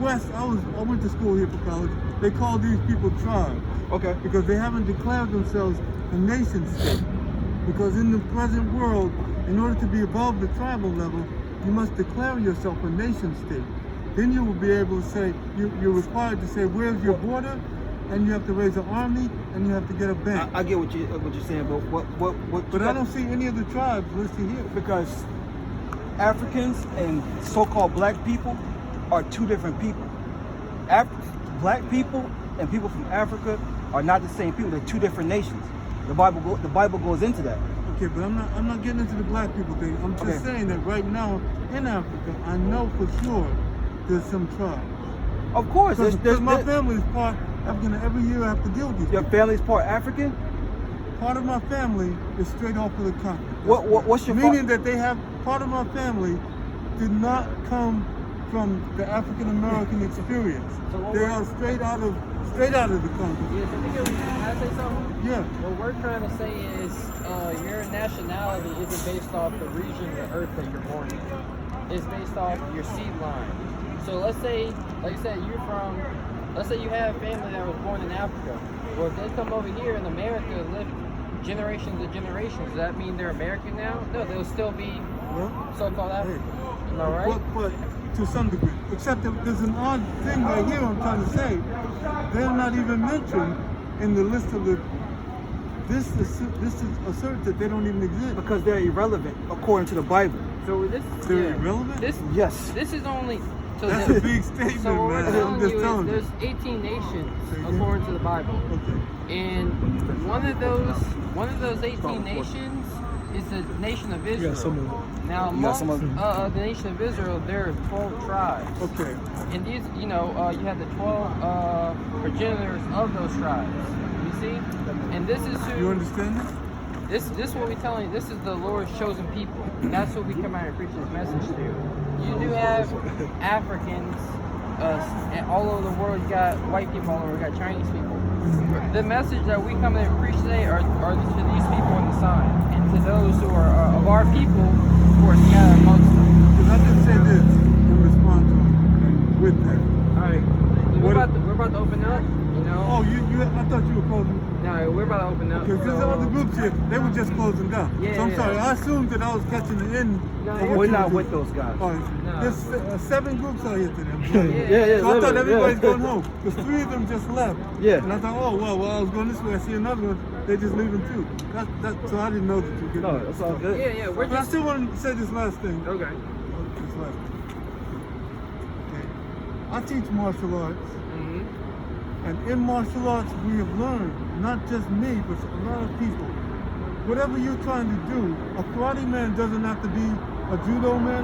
West, I went to school here for college. They call these people tribes. Okay. Because they haven't declared themselves a nation state. Because in the present world, in order to be above the tribal level, you must declare yourself a nation state. Then you will be able to say, you're required to say, where's your border? And you have to raise an army, and you have to get a bank. I get what you're saying, but what? But I don't see any of the tribes listed here. Because Africans and so-called black people are two different people. Black people and people from Africa are not the same people. They're two different nations. The Bible goes into that. Okay, but I'm not getting into the black people thing. I'm just saying that right now in Africa, I know for sure there's some tribes. Of course, because my family is part African. Every year I have to deal with your family's part African. Part of my family is straight off of the continent. What's your meaning that they have part of my family did not come from the African American experience. So they are straight out of the continent. Yeah, so can I say something? Yeah. What we're trying to say is your nationality isn't based off the region of the earth that you're born in. It's based off your seed line. So let's say, like I said, let's say you have family that was born in Africa. Well, if they come over here in America and live generations and generations, does that mean they're American now? No, they'll still be so-called African. Am I right? But to some degree. Except that there's an odd thing right here I'm trying to say. They're not even mentioned in the list of the... This asserts that they don't even exist. Because they're irrelevant, according to the Bible. So they're irrelevant? Yes. This is only... So that's a big statement, so what man. we're telling you is there's 18 nations according to the Bible. Okay. And one of those 18 nations is the nation of Israel. Now amongst the nation of Israel, there are 12 tribes. Okay. And these, you have the 12 progenitors of those tribes. You see? And this is who... You understand that? This is what we're telling you. This is the Lord's chosen people. That's what we come out and preach this message to. You do have Africans all over the world. You got white people all over. You got Chinese people. The message that we come in and preach today are to these people on the side, and to those who are of our people who are scattered amongst them. Because I did say this in response to him with that. All right, we're about to open up. Oh, I thought you were closing. No, we're about to open up. Because there's other groups here, they were just closing down. Yeah, so I'm sorry, I assumed that I was catching the end. We're not with those guys. All right. No. There's 7 groups out here today. Yeah. So I thought everybody's going home. Because 3 of them just left. Yeah. And I thought, oh, well, I was going this way. I see another one. They're just leaving too. So I didn't know that you could. No, that's all good. Yeah. But I still want to say this last thing. Okay. This last thing. Okay. I teach martial arts. And in martial arts, we have learned, not just me, but a lot of people, whatever you're trying to do, a karate man doesn't have to be a judo man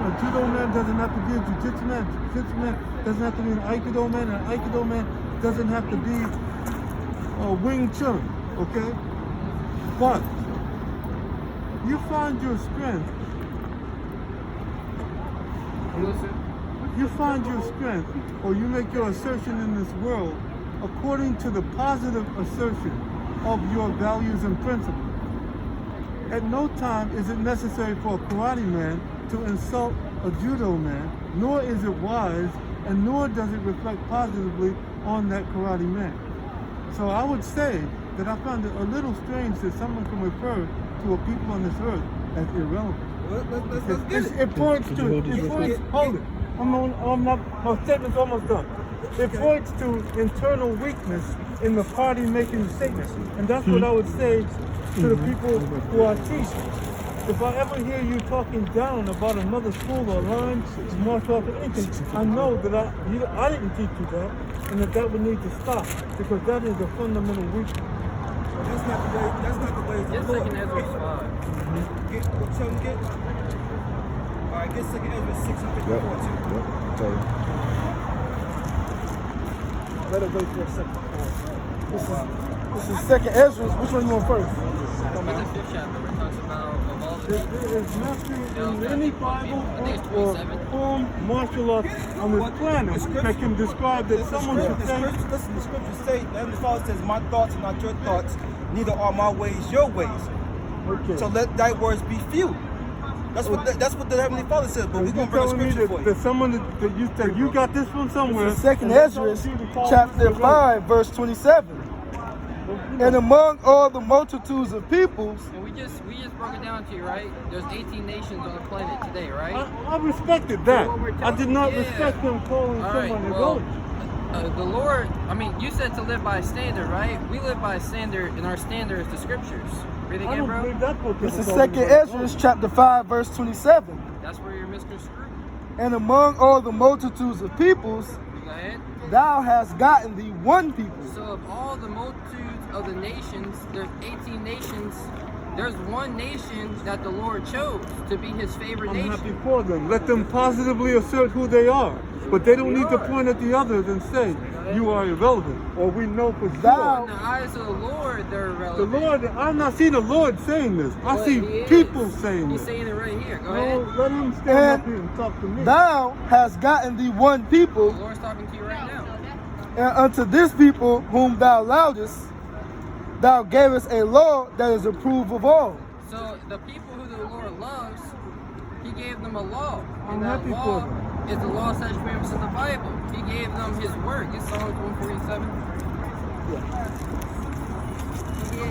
doesn't have to be a jiu-jitsu man doesn't have to be an aikido man, and an aikido man doesn't have to be a Wing Chun, okay? But you find your strength, or you make your assertion in this world according to the positive assertion of your values and principles. At no time is it necessary for a karate man to insult a judo man, nor is it wise, and nor does it reflect positively on that karate man. So I would say that I found it a little strange that someone can refer to a people on this earth as irrelevant. Let's get it. It points to, hold it. My statement's almost done. It points to internal weakness in the party making the statement. And that's what I would say to the people who are teaching. If I ever hear you talking down about another school or line, martial arts or anything, I know that I didn't teach you that, and that would need to stop, because that is a fundamental weakness. That's not the way Get second Ezra 5. Tell them get. All right, get second Ezra 654 too. Yep. Let it wait for a second. This is second Ezra. Which one you want first? What's the 5th chapter? It talks about There's nothing in any Bible I think it's or 27. form martial arts on this planet that can describe that someone should say. Listen, the scriptures say, the Heavenly Father says, my thoughts are not your thoughts, neither are my ways your ways. Okay. So let thy words be few. That's what the Heavenly Father says. But we're You're gonna bring a telling me scripture for that, you. that someone that you said you got this from somewhere. Second and they Ezra, told you to call chapter this 5, verse 27. And among all the multitudes of peoples, And we just broke it down to you, right? There's 18 nations on the planet today, right? I respected that. Well, what we're I did not yeah. respect them calling All right, someone well, a ghost. the Lord, I mean, you said to live by a standard, right? We live by a standard, and our standard is the scriptures. Read I again, don't bro. believe that book this ever is told Second anybody Ezra, else. chapter 5, verse 27. That's where you're misconstrued. And among all the multitudes of peoples, You go ahead. thou hast gotten thee one people. So of all the multitudes of the nations, there's 18 nations. There's one nation that the Lord chose to be his favorite I'm nation. happy for them. Let them positively assert who they are. But they don't need to point at the others and say, you are irrelevant. Or we know for Thou- In the eyes of the Lord, they're The irrelevant. Lord, I'm not seeing the Lord saying this. I But see he is. people saying He's this. saying it right here. Go No, ahead. let him stand And up here and talk to me. Thou hast gotten thee one people, The Lord's talking to you right now. and unto this people whom thou loudest, thou gavest a law that is approved of all. So the people who the Lord loves, he gave them a law. I'm And that happy for law them. is the law such premise in the Bible. He gave them his word. It's Psalms 147.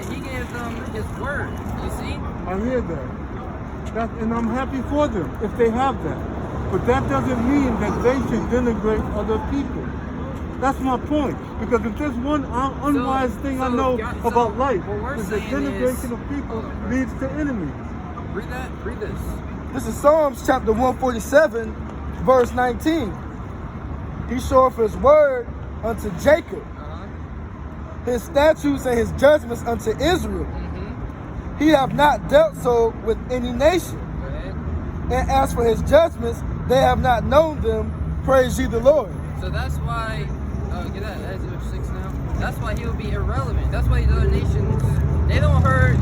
He gave them his word. You see? I hear that. And I'm happy for them if they have that. But that doesn't mean that they should denigrate other people. That's my point. Because if there's one unwise thing I know about life, what we're is that saying is- denigration of people leads to enemies. Read that. Read this. This is Psalms chapter 147, verse 19. He showeth his word unto Jacob, his statutes and his judgments unto Israel. Mm-hmm. He hath not dealt so with any nation. Go ahead. And as for his judgments, they have not known them. Praise ye the Lord. So that's why, get that, Ezra 6 now. That's why he will be irrelevant. That's why these other nations, they don't hurt,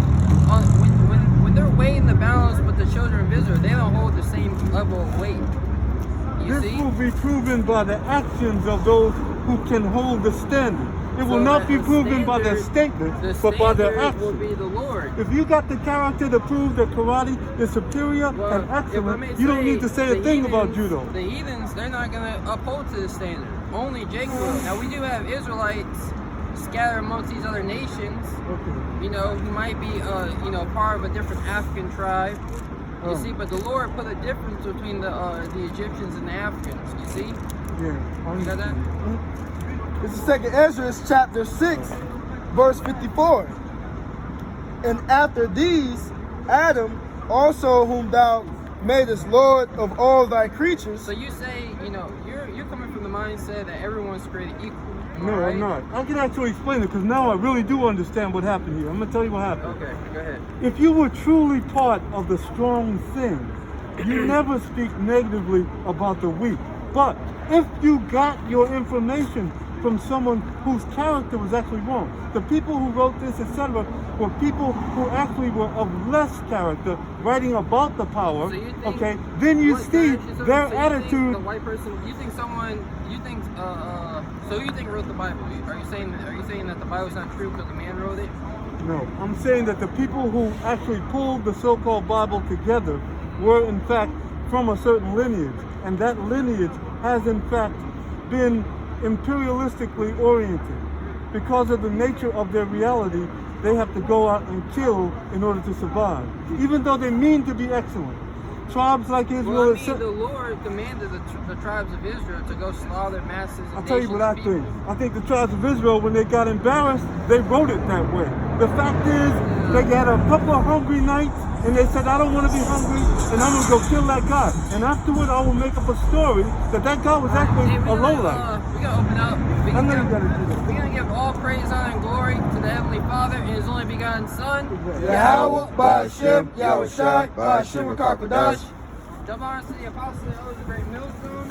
when they're weighing the balance with the children of Israel, they don't hold the same level of weight. You This see? will be proven by the actions of those who can hold the standard. It will So not that be the proven by their standard- statements, The but by their standard will actions. be the Lord. If you got the character to prove that karate is superior Well, and if I excellent, may you don't need to say a the thing about heathens- judo. The heathens, they're not going to uphold to the standard. Only Jacob will. Now, we do have Israelites scattered amongst these other nations, Okay. you know, who might be, part of a different African tribe. You Oh. see, but the Lord put a difference between the Egyptians and the Africans. You see? Yeah. You got that? This is Second Ezra, chapter 6, verse 54. And after these, Adam also, whom thou madest Lord of all thy creatures. So you say, you're coming from the mindset that everyone's created equal. No, right? I'm not. I can actually explain it because now I really do understand what happened here. I'm going to tell you what happened. Okay, go ahead. If you were truly part of the strong thing, you never speak negatively about the weak. But if you got your information from someone whose character was actually wrong, the people who wrote this, etc., were people who actually were of less character, writing about the power. So you think, okay, then you see their so you think attitude. the white person, so you think wrote the Bible? Are you saying that the Bible's not true because the man wrote it? No, I'm saying that the people who actually pulled the so-called Bible together were in fact from a certain lineage, and that lineage has in fact been imperialistically oriented. Because of the nature of their reality, they have to go out and kill in order to survive, even though they mean to be excellent. Tribes like Israel, Well, the Lord commanded the tribes of Israel to go slaughter masses of I'll tell you what I nations of think. people. I think the tribes of Israel, when they got embarrassed, they wrote it that way. The fact is, they had a couple of hungry nights, and they said, I don't want to be hungry, and I'm going to go kill that guy. And afterward, I will make up a story that guy was actually Hey, a lowlife. we gotta open up. I know you gotta do that. We're gonna give all praise, honor, and glory to the Heavenly Father and His only begotten Son. Yahweh, Ba'Shem, Yahweh Shai, Ba'Shem, Rakakadash. Double honors to the apostles and elders of the great millstone.